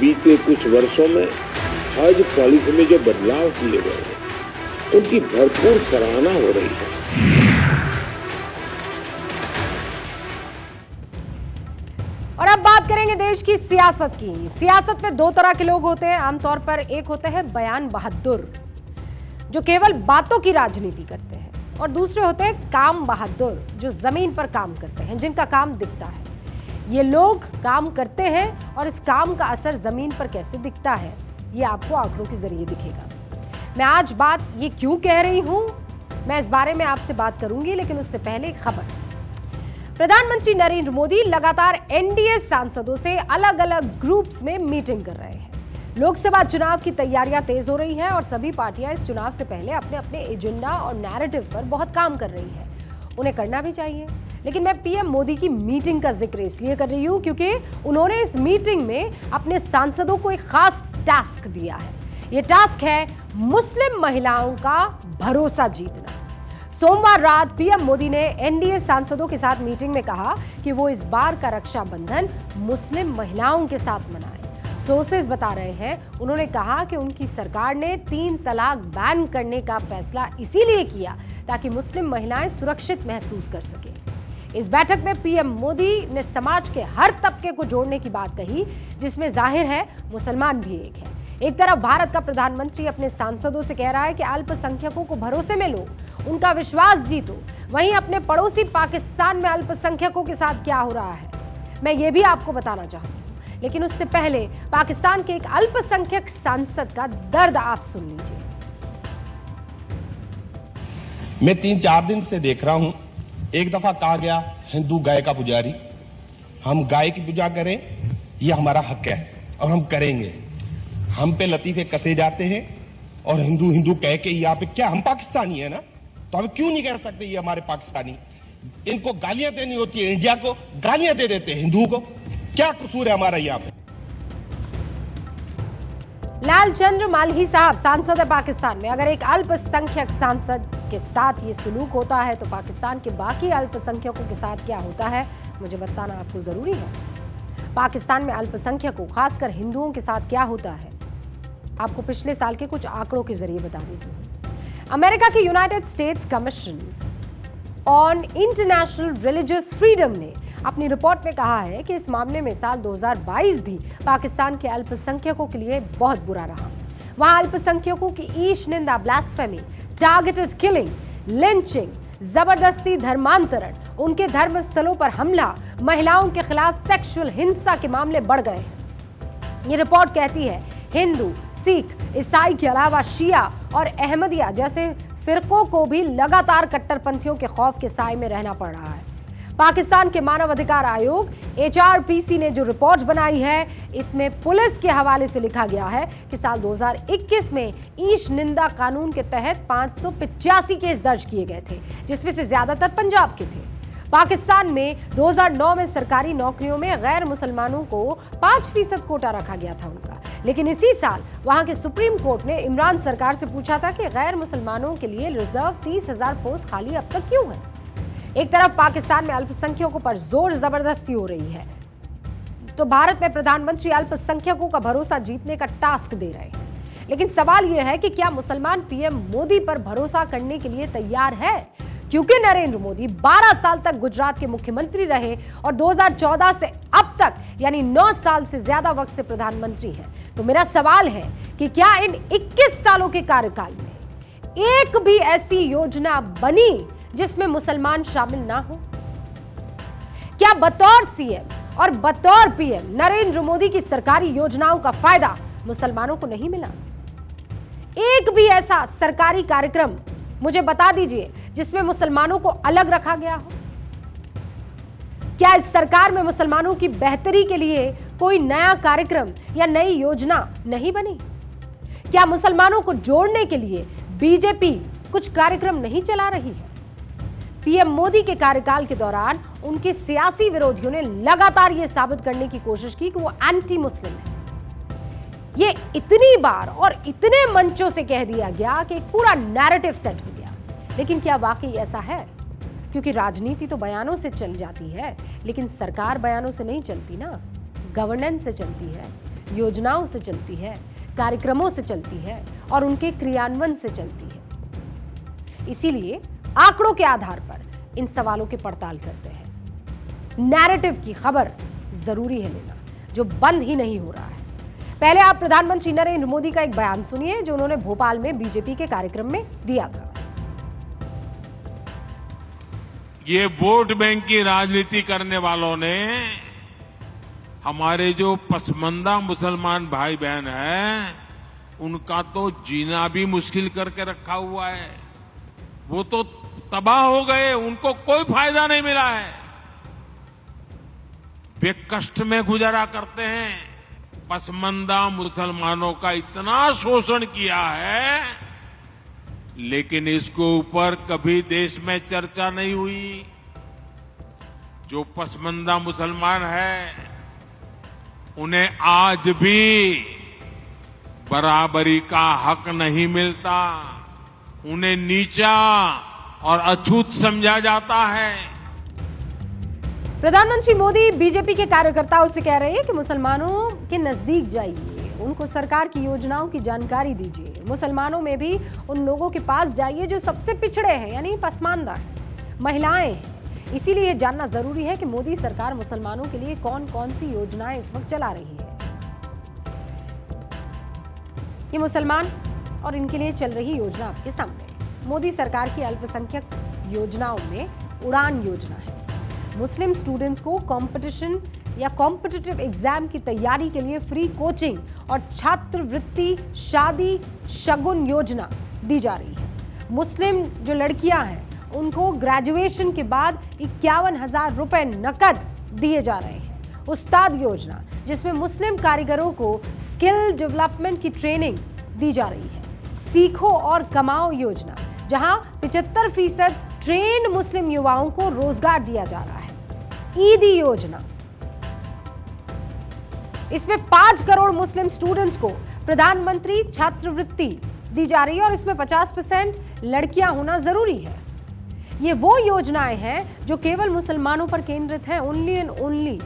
बीते कुछ वर्षों में हज पॉलिसी में जो बदलाव किए गए हैं, उनकी भरपूर सराहना हो रही है। और अब बात करेंगे देश की सियासत की। सियासत में दो तरह के लोग होते हैं आमतौर पर। एक होते हैं बयान बहादुर, जो केवल बातों की राजनीति करते हैं, और दूसरे होते हैं काम बहादुर, जो जमीन पर काम करते हैं, जिनका काम दिखता है। ये लोग काम करते हैं और इस काम का असर जमीन पर कैसे दिखता है, ये आपको आंकड़ों के जरिए दिखेगा। मैं आज बात ये क्यों कह रही हूं, मैं इस बारे में आपसे बात करूंगी, लेकिन उससे पहले एक खबर। प्रधानमंत्री नरेंद्र मोदी लगातार एनडीए सांसदों से अलग अलग ग्रुप्स में मीटिंग कर रहे हैं। लोकसभा चुनाव की तैयारियां तेज हो रही हैं और सभी पार्टियां इस चुनाव से पहले अपने अपने एजेंडा और नैरेटिव पर बहुत काम कर रही है। उन्हें करना भी चाहिए, लेकिन मैं पीएम मोदी की मीटिंग का जिक्र इसलिए कर रही हूं क्योंकि उन्होंने इस मीटिंग में अपने सांसदों को एक खास टास्क दिया है। ये टास्क है मुस्लिम महिलाओं का भरोसा जीतना। सोमवार रात पीएम मोदी ने एनडीए सांसदों के साथ मीटिंग में कहा कि वो इस बार का रक्षाबंधन मुस्लिम महिलाओं के साथ मनाएं। सोर्सेज बता रहे हैं, उन्होंने कहा कि उनकी सरकार ने 3 तलाक बैन करने का फैसला इसीलिए किया ताकि मुस्लिम महिलाएं सुरक्षित महसूस कर सकें। इस बैठक में पीएम मोदी ने समाज के हर तबके को जोड़ने की बात कही, जिसमें जाहिर है मुसलमान भी एक है। एक तरफ भारत का प्रधानमंत्री अपने सांसदों से कह रहा है कि अल्पसंख्यकों को भरोसे में लो, उनका विश्वास जीतो, वहीं अपने पड़ोसी पाकिस्तान में अल्पसंख्यकों के साथ क्या हो रहा है, मैं ये भी आपको बताना चाहती हूँ। लेकिन उससे पहले पाकिस्तान के एक अल्पसंख्यक सांसद का दर्द आप सुन लीजिए। मैं 3-4 दिन से देख रहा हूं, एक दफा कहा गया हिंदू गाय का पुजारी, हम गाय की पूजा करें, ये हमारा हक है और हम करेंगे। हम पे लतीफे कसे जाते हैं और हिंदू हिंदू कह के यहाँ पे, क्या हम पाकिस्तानी है ना, तो हम क्यों नहीं कह सकते ये हमारे पाकिस्तानी। इनको गालियां देनी होती है, इंडिया को गालियां दे देते हैं हिंदुओं को, क्या कसूर है हमारा यहाँ पे। लालचंद्र मालही साहब सांसद है पाकिस्तान में। अगर एक अल्पसंख्यक सांसद के साथ ये सलूक होता है तो पाकिस्तान के बाकी अल्पसंख्यकों के साथ क्या होता है, मुझे बताना आपको जरूरी है। पाकिस्तान में अल्पसंख्यकों, खासकर हिंदुओं के साथ क्या होता है, आपको पिछले साल के कुछ आंकड़ों के जरिए बता देती हूँ। अमेरिका की United states commission on international religious freedom ने अपनी रिपोर्ट में कहा है कि इस मामले में साल 2022 भी पाकिस्तान के अल्पसंख्यकों के लिए बहुत बुरा रहा। वहां अल्पसंख्यकों की ईश निंदा, ब्लास्फेमी, टारगेटेड किलिंग, लिंचिंग, जबरदस्ती धर्मांतरण, उनके धर्म स्थलों पर हमला, महिलाओं के खिलाफ सेक्सुअल हिंसा के मामले बढ़ गए हैं। ये रिपोर्ट कहती है हिंदू, सिख, ईसाई के अलावा शिया और अहमदिया जैसे फिरकों को भी लगातार कट्टरपंथियों के खौफ के साए में रहना पड़ रहा है। पाकिस्तान के मानव अधिकार आयोग HRPC ने जो रिपोर्ट बनाई है, इसमें पुलिस के हवाले से लिखा गया है कि साल 2021 में ईश निंदा कानून के तहत 585 केस दर्ज किए गए थे, जिसमें से ज्यादातर पंजाब के थे। पाकिस्तान में 2009 में सरकारी नौकरियों में गैर मुसलमानों को 5% कोटा रखा गया था उनका, लेकिन इसी साल वहां के सुप्रीम कोर्ट ने इमरान सरकार से पूछा था कि गैर मुसलमानों के लिए रिजर्व 30,000 पोस्ट खाली अब तक क्यों है। एक तरफ पाकिस्तान में अल्पसंख्यकों पर जोर जबरदस्ती हो रही है, तो भारत में प्रधानमंत्री अल्पसंख्यकों का भरोसा जीतने का टास्क दे रहे हैं। लेकिन सवाल यह है कि क्या मुसलमान पीएम मोदी पर भरोसा करने के लिए तैयार है, क्योंकि नरेंद्र मोदी 12 साल तक गुजरात के मुख्यमंत्री रहे और 2014 से अब तक यानी 9 साल से ज्यादा वक्त से प्रधानमंत्री हैं। तो मेरा सवाल है कि क्या इन 21 सालों के कार्यकाल में एक भी ऐसी योजना बनी जिसमें मुसलमान शामिल ना हो? क्या बतौर सीएम और बतौर पीएम नरेंद्र मोदी की सरकारी योजनाओं का फायदा मुसलमानों को नहीं मिला? एक भी ऐसा सरकारी कार्यक्रम मुझे बता दीजिए जिसमें मुसलमानों को अलग रखा गया हो। क्या इस सरकार में मुसलमानों की बेहतरी के लिए कोई नया कार्यक्रम या नई योजना नहीं बनी? क्या मुसलमानों को जोड़ने के लिए बीजेपी कुछ कार्यक्रम नहीं चला रही है? पीएम मोदी के कार्यकाल के दौरान उनके सियासी विरोधियों ने लगातार यह साबित करने की कोशिश की कि वो एंटी मुस्लिम है। ये इतनी बार और इतने मंचों से कह दिया गया कि एक पूरा नैरेटिव सेट हो गया। लेकिन क्या वाकई ऐसा है? क्योंकि राजनीति तो बयानों से चल जाती है, लेकिन सरकार बयानों से नहीं चलती ना, गवर्नेंस से चलती है। योजनाओं से चलती है, कार्यक्रमों से चलती है और उनके क्रियान्वयन से चलती है। इसीलिए आंकड़ों के आधार पर इन सवालों की पड़ताल करते हैं। नैरेटिव की खबर जरूरी है लेना, जो बंद ही नहीं हो रहा है। पहले आप प्रधानमंत्री नरेंद्र मोदी का एक बयान सुनिए जो उन्होंने भोपाल में बीजेपी के कार्यक्रम में दिया था। ये वोट बैंक की राजनीति करने वालों ने हमारे जो पसमंदा मुसलमान भाई बहन हैं, उनका तो जीना भी मुश्किल करके रखा हुआ है। वो तो तबाह हो गए, उनको कोई फायदा नहीं मिला है। वे कष्ट में गुजारा करते हैं। पसमंदा मुसलमानों का इतना शोषण किया है, लेकिन इसके ऊपर कभी देश में चर्चा नहीं हुई। जो पसमंदा मुसलमान है, उन्हें आज भी बराबरी का हक नहीं मिलता। उन्हें नीचा और अछूत समझा जाता है। प्रधानमंत्री मोदी बीजेपी के कार्यकर्ताओं से कह रहे हैं कि मुसलमानों के नजदीक जाइए, उनको सरकार की योजनाओं की जानकारी दीजिए। मुसलमानों में भी उन लोगों के पास जाइए जो सबसे पिछड़े हैं, यानी पसमानदा हैं, महिलाएं हैं। इसीलिए जानना जरूरी है कि मोदी सरकार मुसलमानों के लिए कौन कौन सी योजनाएं इस वक्त चला रही है। ये मुसलमान और इनके लिए चल रही योजना आपके सामने है। मोदी सरकार की अल्पसंख्यक योजनाओं में उड़ान योजना है। मुस्लिम स्टूडेंट्स को कंपटीशन या कॉम्पिटिटिव एग्जाम की तैयारी के लिए फ्री कोचिंग और छात्रवृत्ति शादी शगुन योजना दी जा रही है। मुस्लिम जो लड़कियां हैं उनको ग्रेजुएशन के बाद 51,000 रुपए नकद दिए जा रहे हैं। उस्ताद योजना, जिसमें मुस्लिम कारीगरों को स्किल डेवलपमेंट की ट्रेनिंग दी जा रही है। सीखो और कमाओ योजना, जहां 75% ट्रेंड मुस्लिम युवाओं को रोजगार दिया जा रहा है। ईदी योजना, इसमें 5 करोड़ मुस्लिम स्टूडेंट्स को प्रधानमंत्री छात्रवृत्ति दी जा रही है और इसमें 50% लड़कियां होना जरूरी है। ये वो योजनाएं हैं जो केवल मुसलमानों पर केंद्रित हैं, ओनली एंड ओनली।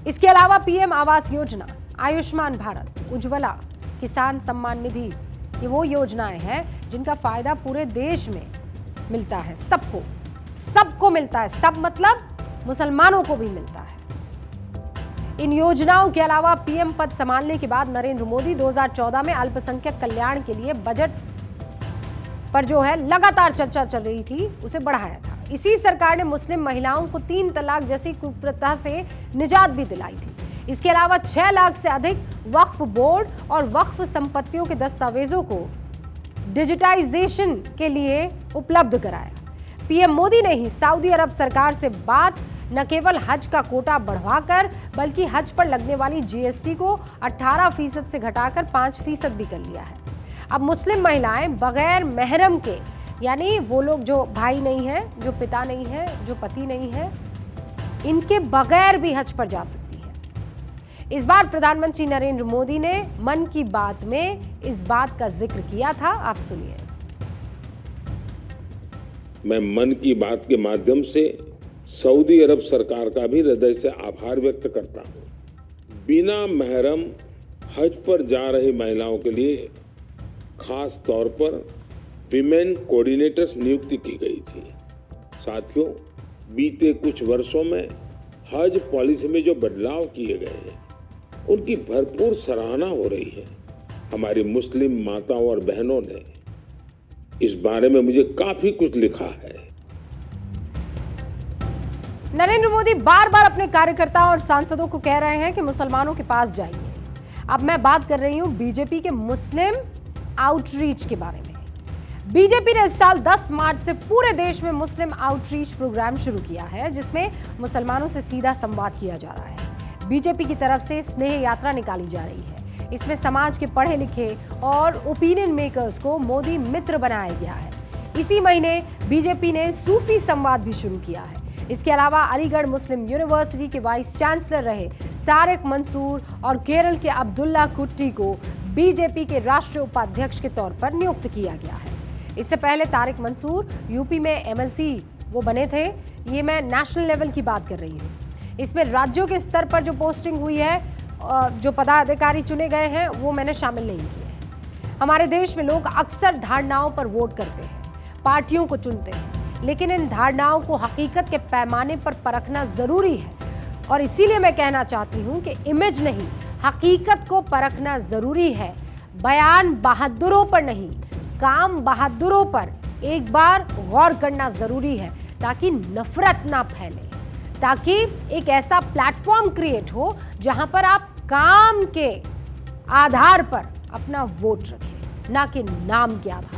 इसके अलावा पीएम आवास योजना, आयुष्मान भारत, उज्ज्वला, किसान सम्मान निधि, ये वो योजनाएं हैं जिनका फायदा पूरे देश में मिलता है। सबको मिलता है। सब मतलब मुसलमानों को भी मिलता है। इन योजनाओं के अलावा पीएम पद संभालने के बाद नरेंद्र मोदी 2014 में अल्पसंख्यक कल्याण के लिए बजट पर जो है लगातार चर्चा चल रही थी, उसे बढ़ाया था। इसी सरकार ने मुस्लिम महिलाओं को 3 तलाक जैसी कुप्रथा से निजात भी दिलाई थी। इसके अलावा 6 लाख से अधिक वक्फ बोर्ड और वक्फ संपत्तियों के दस्तावेजों को डिजिटाइजेशन के लिए उपलब्ध कराया। पीएम मोदी ने ही सऊदी अरब सरकार से बात न केवल हज का कोटा बढ़वाकर, बल्कि हज पर लगने वाली जीएसटी को 18% से घटाकर 5% भी कर लिया है। अब मुस्लिम महिलाएं बगैर महरम के, यानी वो लोग जो भाई नहीं है, जो पिता नहीं है, जो पति नहीं है, इनके बगैर भी हज पर जा सकती है। इस बार प्रधानमंत्री नरेंद्र मोदी ने मन की बात में इस बात का जिक्र किया था। आप सुनिए। मैं मन की बात के माध्यम से सऊदी अरब सरकार का भी हृदय से आभार व्यक्त करता हूं। बिना महरम हज पर जा रही महिलाओं के लिए खास तौर पर विमेन कोऑर्डिनेटर्स नियुक्ति की गई थी। साथियों, बीते कुछ वर्षों में हज पॉलिसी में जो बदलाव किए गए हैं, उनकी भरपूर सराहना हो रही है। हमारी मुस्लिम माताओं और बहनों ने इस बारे में मुझे काफी कुछ लिखा है। नरेंद्र मोदी बार बार अपने कार्यकर्ताओं और सांसदों को कह रहे हैं कि मुसलमानों के पास जाइए। अब मैं बात कर रही हूं बीजेपी के मुस्लिम आउटरीच के बारे में। बीजेपी ने इस साल 10 मार्च से पूरे देश में मुस्लिम आउटरीच प्रोग्राम शुरू किया है, जिसमें मुसलमानों से सीधा संवाद किया जा रहा है। बीजेपी की तरफ से स्नेह यात्रा निकाली जा रही है। इसमें समाज के पढ़े लिखे और ओपिनियन मेकर्स को मोदी मित्र बनाया गया है। इसी महीने बीजेपी ने सूफी संवाद भी शुरू किया है। इसके अलावा अलीगढ़ मुस्लिम यूनिवर्सिटी के वाइस चांसलर रहे तारिक मंसूर और केरल के अब्दुल्ला कुट्टी को बीजेपी के राष्ट्रीय उपाध्यक्ष के तौर पर नियुक्त किया गया है। इससे पहले तारिक मंसूर यूपी में एमएलसी वो बने थे। ये मैं नेशनल लेवल की बात कर रही हूँ। इसमें राज्यों के स्तर पर जो पोस्टिंग हुई है, जो पदाधिकारी चुने गए हैं, वो मैंने शामिल नहीं किए हैं। हमारे देश में लोग अक्सर धारणाओं पर वोट करते हैं, पार्टियों को चुनते हैं, लेकिन इन धारणाओं को हकीकत के पैमाने पर परखना जरूरी है। और इसीलिए मैं कहना चाहती हूं कि इमेज नहीं, हकीकत को परखना जरूरी है। बयान बहादुरों पर नहीं, काम बहादुरों पर एक बार गौर करना जरूरी है, ताकि नफरत ना फैले, ताकि एक ऐसा प्लेटफॉर्म क्रिएट हो जहां पर आप काम के आधार पर अपना वोट रखें, ना कि नाम के आधार पर।